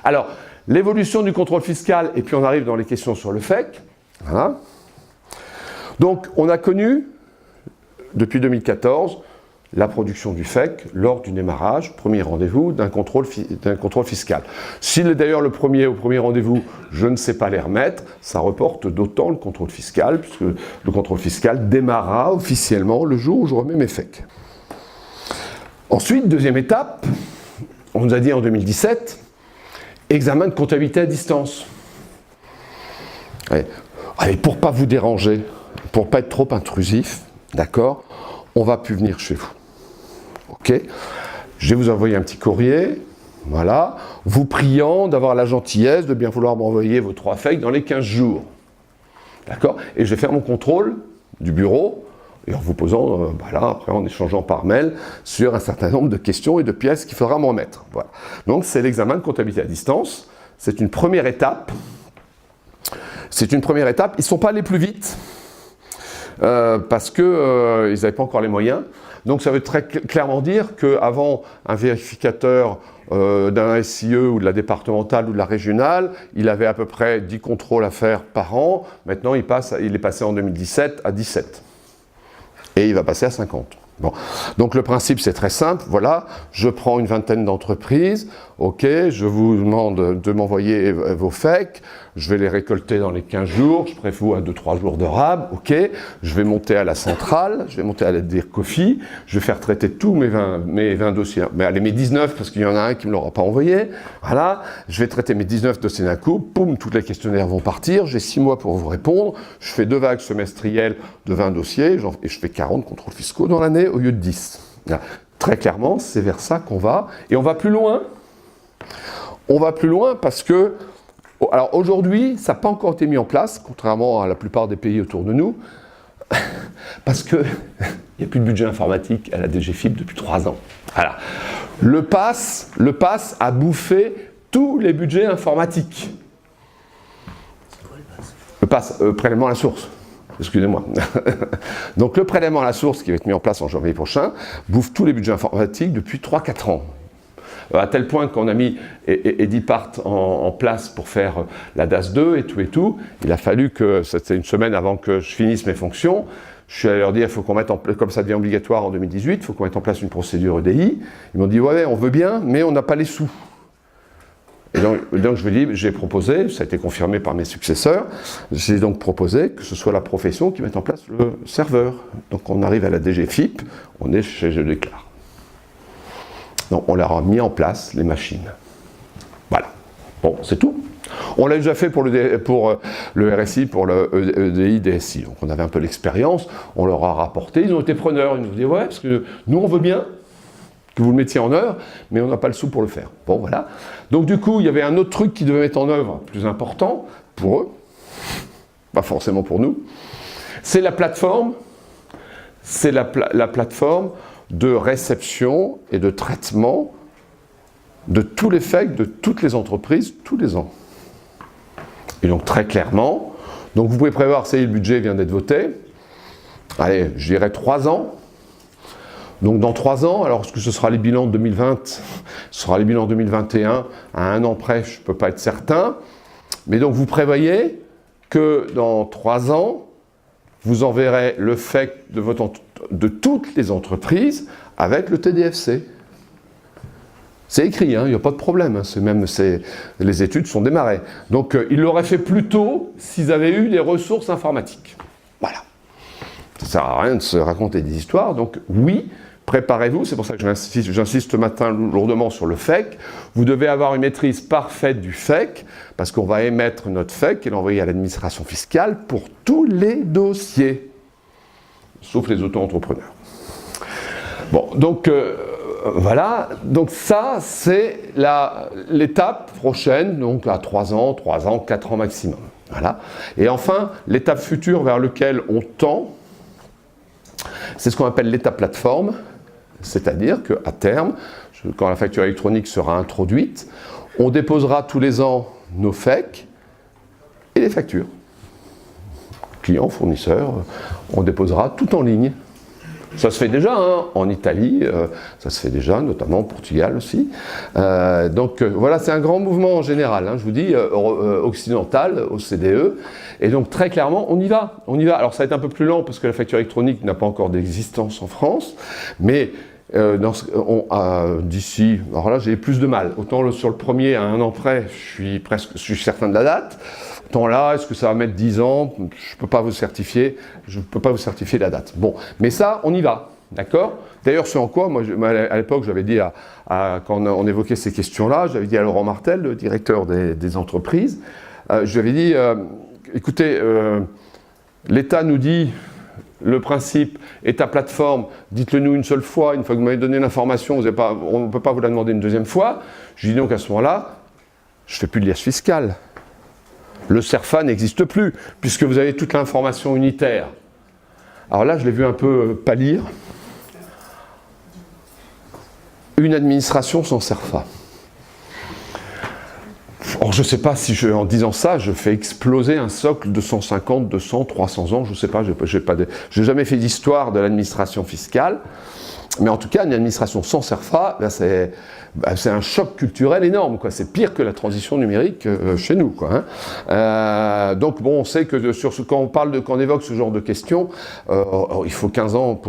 Alors, l'évolution du contrôle fiscal, et puis on arrive dans les questions sur le FEC. Voilà. Donc, on a connu, depuis 2014, la production du FEC lors du démarrage, premier rendez-vous, d'un contrôle fiscal. S'il est d'ailleurs au premier rendez-vous, je ne sais pas les remettre, ça reporte d'autant le contrôle fiscal, puisque le contrôle fiscal démarrera officiellement le jour où je remets mes FEC. Ensuite, deuxième étape, on nous a dit en 2017, examen de comptabilité à distance. Allez, pour ne pas vous déranger, pour ne pas être trop intrusif, d'accord, on ne va plus venir chez vous. Ok, je vais vous envoyer un petit courrier, voilà, vous priant d'avoir la gentillesse de bien vouloir m'envoyer vos 3 FEC dans les 15 jours. D'accord? Et je vais faire mon contrôle du bureau, et en vous posant, voilà, après en échangeant par mail sur un certain nombre de questions et de pièces qu'il faudra me remettre. Voilà. Donc c'est l'examen de comptabilité à distance, c'est une première étape. C'est une première étape, ils ne sont pas allés plus vite, parce qu'ils n'avaient pas encore les moyens. Donc ça veut très clairement dire qu'avant un vérificateur d'un SIE ou de la départementale ou de la régionale, il avait à peu près 10 contrôles à faire par an. Maintenant, il est passé en 2017 à 17. Et il va passer à 50. Bon. Donc le principe, c'est très simple. Voilà, je prends une vingtaine d'entreprises. Ok, je vous demande de m'envoyer vos FEC. Je vais les récolter dans les 15 jours. Je prévois 2-3 jours de RAB. Ok, je vais monter à la centrale. Je vais monter à la DIRCOFI. Je vais faire traiter tous mes 20 dossiers. Mais allez, mes 19, parce qu'il y en a un qui ne me l'aura pas envoyé. Voilà, je vais traiter mes 19 dossiers d'un coup. Poum, tous les questionnaires vont partir. J'ai 6 mois pour vous répondre. Je fais 2 vagues semestrielles de 20 dossiers. Et je fais 40 contrôles fiscaux dans l'année au lieu de 10. Là, très clairement, c'est vers ça qu'on va. Et on va plus loin. On va plus loin parce que, alors aujourd'hui, ça n'a pas encore été mis en place, contrairement à la plupart des pays autour de nous, parce qu'il n'y a plus de budget informatique à la DGFiP depuis 3 ans. Voilà. Le PASS a bouffé tous les budgets informatiques. Le PASS, prélèvement à la source. Excusez-moi. Donc le prélèvement à la source qui va être mis en place en janvier prochain bouffe tous les budgets informatiques depuis 3-4 ans. À tel point qu'on a mis Edipart en place pour faire la DAS 2 et tout. Il a fallu que, c'était une semaine avant que je finisse mes fonctions, je suis allé leur dire, il faut qu'on mette en place, comme ça devient obligatoire en 2018, il faut qu'on mette en place une procédure EDI. Ils m'ont dit, ouais, on veut bien, mais on n'a pas les sous. Et donc j'ai proposé, ça a été confirmé par mes successeurs, j'ai donc proposé que ce soit la profession qui mette en place le serveur. Donc on arrive à la DGFiP, on est chez Je Déclare. Donc on leur a mis en place les machines. Voilà. Bon, c'est tout. On l'a déjà fait pour le RSI, pour le EDI, DSI. Donc on avait un peu l'expérience, on leur a rapporté, ils ont été preneurs. Ils nous ont dit, ouais, parce que nous on veut bien que vous le mettiez en œuvre, mais on n'a pas le sou pour le faire. Bon, voilà. Donc du coup, il y avait un autre truc qui devait mettre en œuvre, plus important, pour eux, pas forcément pour nous. C'est la plateforme, la plateforme de réception et de traitement de tous les FEC de toutes les entreprises tous les ans. Et donc très clairement, donc vous pouvez prévoir, ça y est, le budget vient d'être voté, allez, je dirais 3 ans. Donc dans 3 ans, alors est-ce que ce sera les bilans de 2020, ce sera les bilans 2021, à 1 an près, je ne peux pas être certain, mais donc vous prévoyez que dans 3 ans, vous enverrez le FEC de toutes les entreprises avec le TDFC. C'est écrit, hein, il n'y a pas de problème, hein, les études sont démarrées. Donc ils l'auraient fait plus tôt s'ils avaient eu des ressources informatiques. Voilà. Ça ne sert à rien de se raconter des histoires, donc oui, préparez-vous, c'est pour ça que j'insiste ce matin lourdement sur le FEC. Vous devez avoir une maîtrise parfaite du FEC, parce qu'on va émettre notre FEC et l'envoyer à l'administration fiscale pour tous les dossiers, sauf les auto-entrepreneurs. Bon, donc voilà, donc ça c'est l'étape prochaine, donc à 3 ans, 4 ans maximum. Voilà. Et enfin, l'étape future vers laquelle on tend, c'est ce qu'on appelle l'étape plateforme, c'est-à-dire qu'à terme, quand la facture électronique sera introduite, on déposera tous les ans nos FEC et les factures. Clients, fournisseurs, on déposera tout en ligne. Ça se fait déjà hein, en Italie, ça se fait déjà, notamment au Portugal aussi. Voilà, c'est un grand mouvement en général, hein, je vous dis, occidental, OCDE. Et donc très clairement, on y va, on y va. Alors ça va être un peu plus lent parce que la facture électronique n'a pas encore d'existence en France, mais d'ici, alors là j'ai plus de mal. Autant sur le premier, à un an près, je suis certain de la date. Autant là, est-ce que ça va mettre 10 ans? Je ne peux pas vous certifier, la date. Bon, mais ça, on y va, d'accord? D'ailleurs, c'est en quoi, moi à l'époque, j'avais dit, quand on évoquait ces questions-là, j'avais dit à Laurent Martel, le directeur des entreprises, je lui avais dit, écoutez, l'État nous dit, le principe est ta plateforme, dites-le nous une seule fois, une fois que vous m'avez donné l'information, on ne peut pas vous la demander une deuxième fois. Je lui dis donc à ce moment-là, je ne fais plus de liasse fiscale. Le CERFA n'existe plus, puisque vous avez toute l'information unitaire. Alors là, je l'ai vu un peu pâlir. Une administration sans CERFA. Or, je ne sais pas si en disant ça, je fais exploser un socle de 150, 200, 300 ans, je ne sais pas, je n'ai jamais fait d'histoire de l'administration fiscale. Mais en tout cas, une administration sans CERFA, c'est un choc culturel énorme, quoi. C'est pire que la transition numérique chez nous, quoi, hein. Donc bon, on sait que quand on évoque ce genre de questions, il faut 15 ans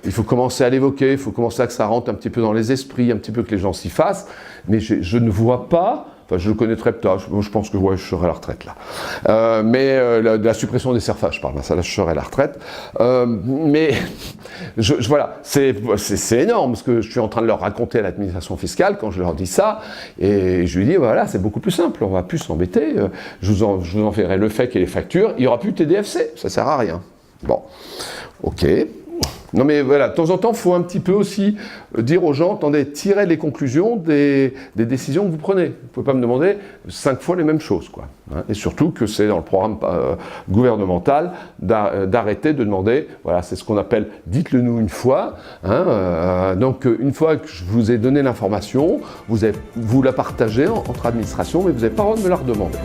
il faut commencer à l'évoquer, il faut commencer à que ça rentre un petit peu dans les esprits, un petit peu que les gens s'y fassent, mais je ne vois pas. Enfin, je le connaîtrais peut-être, je pense que ouais, je serai à la retraite là. De la suppression des CERFA, je parle, ça là je serai à la retraite. Mais voilà, c'est énorme ce que je suis en train de leur raconter à l'administration fiscale quand je leur dis ça. Et je lui dis, voilà, c'est beaucoup plus simple, on ne va plus s'embêter. Je vous enverrai le FEC et les factures, il n'y aura plus de TDFC, ça ne sert à rien. Bon, ok. Non mais voilà, de temps en temps, il faut un petit peu aussi dire aux gens, attendez, tirez les conclusions des décisions que vous prenez. Vous ne pouvez pas me demander 5 fois les mêmes choses, quoi. Et surtout que c'est dans le programme gouvernemental d'arrêter de demander, voilà, c'est ce qu'on appelle, dites-le nous une fois. Donc une fois que je vous ai donné l'information, vous la partagez entre administrations, mais vous n'avez pas le droit de me la redemander.